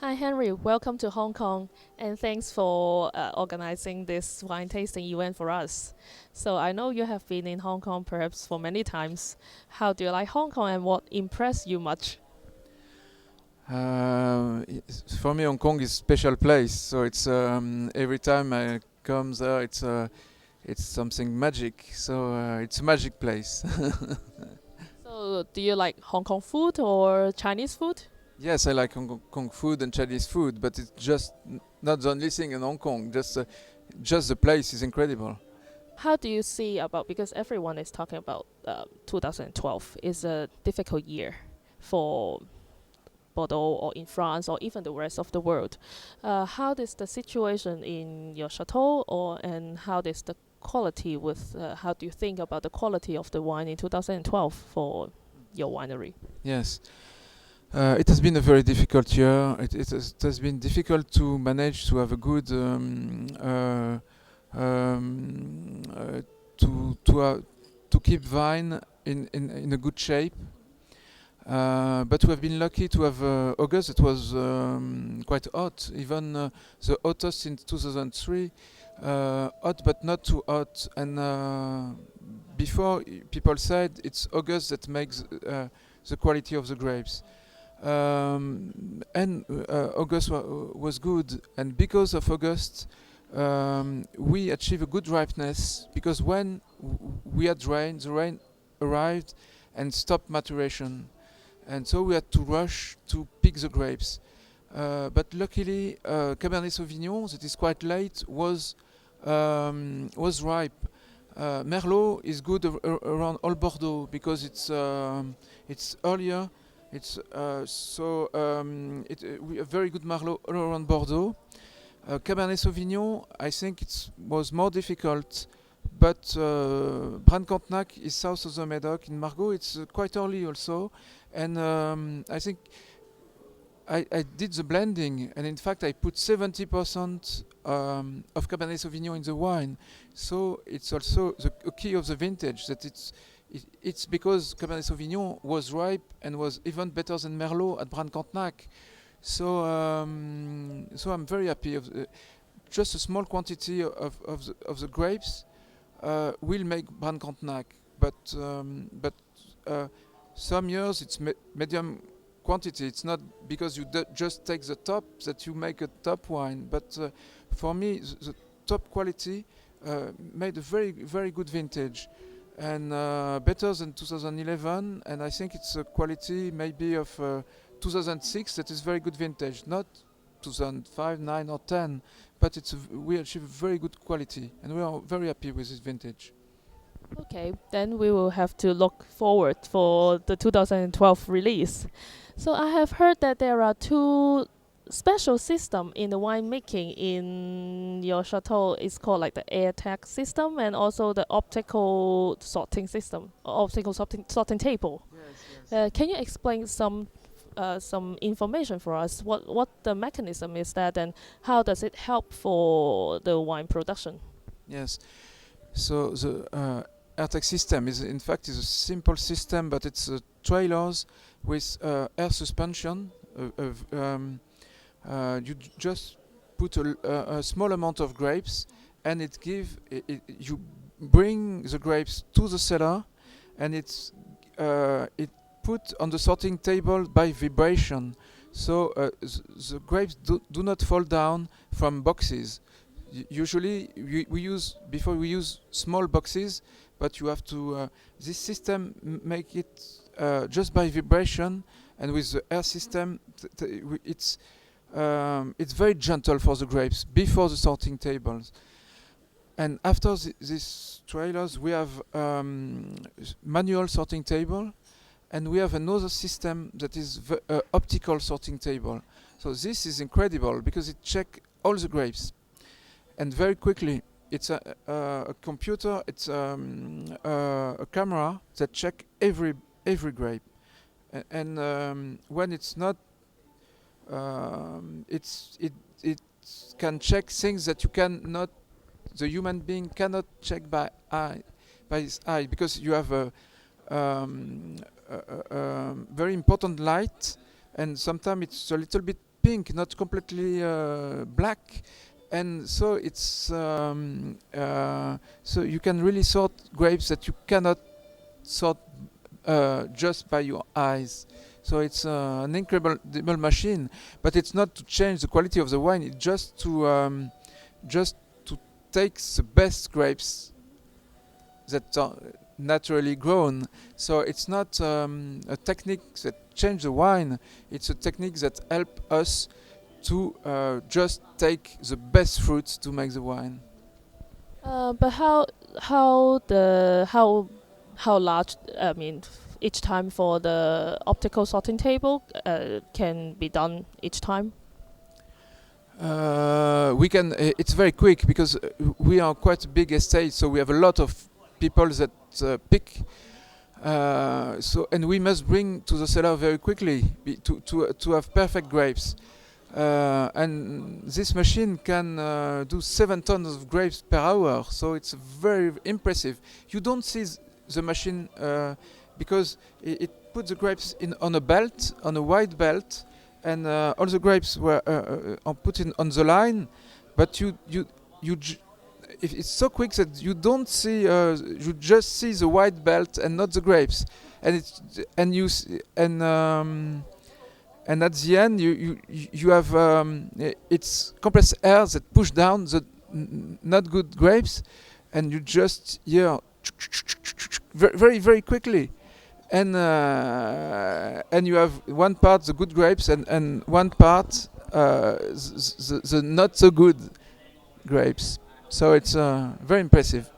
Hi, Henry. Welcome to Hong Kong, and thanks for organizing this wine tasting event for us. So, I know you have been in Hong Kong perhaps for many times. How do you like Hong Kong, and what impressed you much? For me, Hong Kong is a special place. So it's every time I come there, it's something magic. So it's a magic place. So, do you like Hong Kong food or Chinese food? Yes, I like Hong Kong food and Chinese food, but it's just not the only thing in Hong Kong. Just the place is incredible. How do you see about, because everyone is talking about 2012 is a difficult year for Bordeaux or in France or even the rest of the world. How is the situation in your chateau, and how is the quality with? How do you think about the quality of the wine in 2012 for your winery? Yes. It has been a very difficult year. It has been difficult to manage to have a good um, uh, to to uh, to keep vine in a good shape. But we have been lucky to have August. It was quite hot, even the hottest since 2003. Hot, but not too hot. And before, people said it's August that makes the quality of the grapes. And August was good, and because of August, we achieved a good ripeness. Because when we had rain, the rain arrived and stopped maturation, and so we had to rush to pick the grapes. But luckily, Cabernet Sauvignon, that is quite late, was ripe. Merlot is good around all Bordeaux because it's earlier. We have very good Merlot all around Bordeaux. Cabernet Sauvignon, I think it was more difficult, but Brane Cantenac is south of the Medoc. In Margaux, it's quite early also, and I think I did the blending, and in fact I put 70% of Cabernet Sauvignon in the wine. So it's also the key of the vintage that it's because Cabernet Sauvignon was ripe and was even better than Merlot at Brane Cantenac. So I'm very happy of just a small quantity of the grapes will make Brane Cantenac, but some years it's medium quantity. It's not because you just take the top that you make a top wine, but for me the top quality made a very good vintage, and better than 2011, and I think it's a quality maybe of 2006 that is very good vintage, not 2005, 9 or 10, but we achieve very good quality, and we are very happy with this vintage. Okay, then we will have to look forward for the 2012 release. So I have heard that there are two special system in the winemaking in your chateau. It's called like the air tag system and also the optical sorting system, or optical sorting table. Yes. Can you explain some information for us? What the mechanism is that, and how does it help for the wine production? Yes. So the AirTag system is in fact is a simple system, but it's trailers with air suspension. You just put a small amount of grapes, and you bring the grapes to the cellar, and it put on the sorting table by vibration. So the grapes do not fall down from boxes. Usually we use small boxes, but you have to this system make it just by vibration, and with the air system it's very gentle for the grapes before the sorting tables. And after these trailers we have manual sorting table, and we have another system that is optical sorting table. So this is incredible because it checks all the grapes, and very quickly. It's a computer. It's a camera that check every grape, and when it's not, it can check things that the human being cannot check by his eye, because you have a very important light, and sometimes it's a little bit pink, not completely black, and so it's so you can really sort grapes that you cannot sort just by your eyes. So it's an incredible machine, but it's not to change the quality of the wine. It's just to take the best grapes that are naturally grown. So it's not a technique that change the wine. It's a technique that help us to just take the best fruits to make the wine. But how large? I mean, each time for the optical sorting table can be done each time. We can. It's very quick because we are quite a big estate, so we have a lot of people that pick. So and we must bring to the cellar very quickly to have perfect grapes. And this machine can do 7 tons of grapes per hour, so it's very impressive. You don't see the machine because it puts the grapes on a belt, on a wide belt, and all the grapes were are put in on the line. But it's so quick that you don't see. You just see the white belt and not the grapes, and and at the end you have it's compressed air that push down the not good grapes, and you just very very quickly, and you have one part the good grapes and one part the not so good grapes. So it's very impressive.